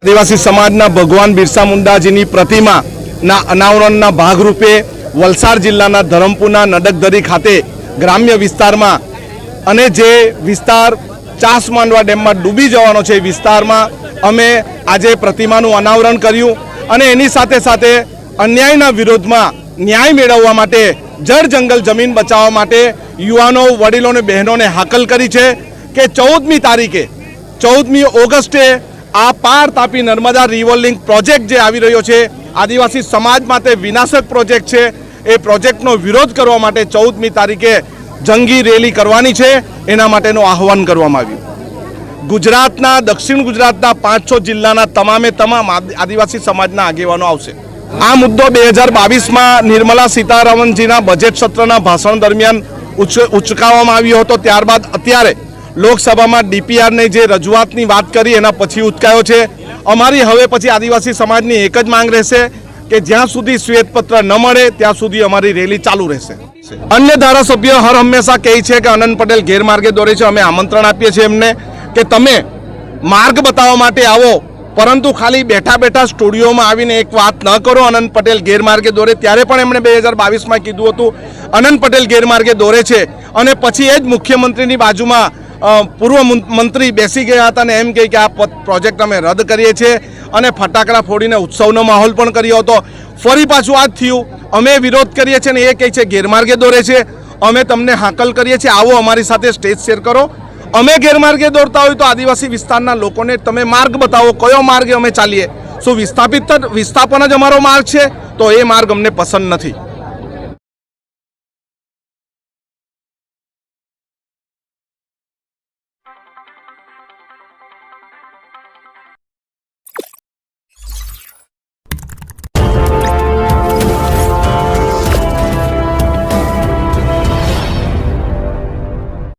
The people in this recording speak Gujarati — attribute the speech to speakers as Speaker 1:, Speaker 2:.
Speaker 1: आदिवासी समाजना भगवान बिरसा मुंडाजीनी प्रतिमाना अनावरणना भागरूपे वलसाड जिल्लाना धरमपुરના નડકદરી ખાતે ગ્રામ્ય વિસ્તારમાં અને જે વિસ્તાર ચાસમાંડવા ડેમમાં ડૂબી જવાનો છે એ વિસ્તારમાં અમે આજે પ્રતિમાનું અનાવરણ કર્યું અને એની સાથે સાથે અન્યાયના વિરોધમાં ન્યાય મેળવવા માટે જળ જંગલ જમીન બચાવવા માટે યુવાનો વડીલો અને બહેનોને હાકલ કરી છે કે 14મી તારીખે 14મી ઓગસ્ટે આ પાર Tapi Narmada river link project જે આવી રહ્યો છે આદિવાસી સમાજ માટે વિનાશક પ્રોજેક્ટ છે એ પ્રોજેક્ટનો વિરોધ કરવા માટે 14મી તારીખે જંગી રેલી કરવાની છે એના માટેનું આહવાન કરવામાં આવ્યું। ગુજરાતના દક્ષિણ ગુજરાતના 5-6 જિલ્લાના તમામે તમામ આદિવાસી સમાજના આગેવાનો આવશે। આ મુદ્દો 2022માં નિર્મલા સીતારામનજીના બજેટ સત્રના ભાષણ દરમિયાન ઉચકાવવામાં આવ્યો હતો। ત્યારબાદ અત્યારે લોકસભામાં ડીપીઆરની જે રજૂઆતની વાત કરી એના પછી ઉચકાયો છે। અમારી હવે પછી આદિવાસી સમાજની એક જ માંગ રહેશે કે જ્યાં સુધી શ્વેતપત્ર ન મળે ત્યાં સુધી અમારી રેલી ચાલુ રહેશે। અન્ય ધારાસભ્યો હર હંમેશા કહે છે કે અનંત પટેલ ગેરમાર્ગે દોરે છે। અમે આમંત્રણ આપીએ છીએ એમને કે તમે માર્ગ બતાવવા માટે આવો, પરંતુ ખાલી બેઠા બેઠા સ્ટુડિયોમાં આવીને એક વાત ન કરો અનંત પટેલ ગેરમાર્ગે દોરે। ત્યારે પણ એમણે 2022માં કીધું હતું અનંત પટેલ ગેરમાર્ગે દોરે છે અને પછી એ જ મુખ્યમંત્રીની બાજુમાં પૂર્વ મંત્રી બેસી ગયા હતા અને એમ કહે કે આ પ્રોજેક્ટ અમે રદ કરીએ છીએ અને ફટાકડા ફોડીને ઉત્સવનો માહોલ પણ કર્યો હતો। ફરી પાછું આ જ થયું। અમે વિરોધ કરીએ છીએ અને એ કહે છે ગેરમાર્ગે દોરે છે। અમે તમને હાકલ કરીએ છીએ, આવો અમારી સાથે સ્ટેજ શેર કરો। અમે ગેરમાર્ગે દોરતા હોય તો આદિવાસી વિસ્તારના લોકોને તમે માર્ગ બતાવો, કયો માર્ગે અમે ચાલીએ। શું વિસ્થાપન જ અમારો માર્ગ છે? તો એ માર્ગ અમને પસંદ નથી।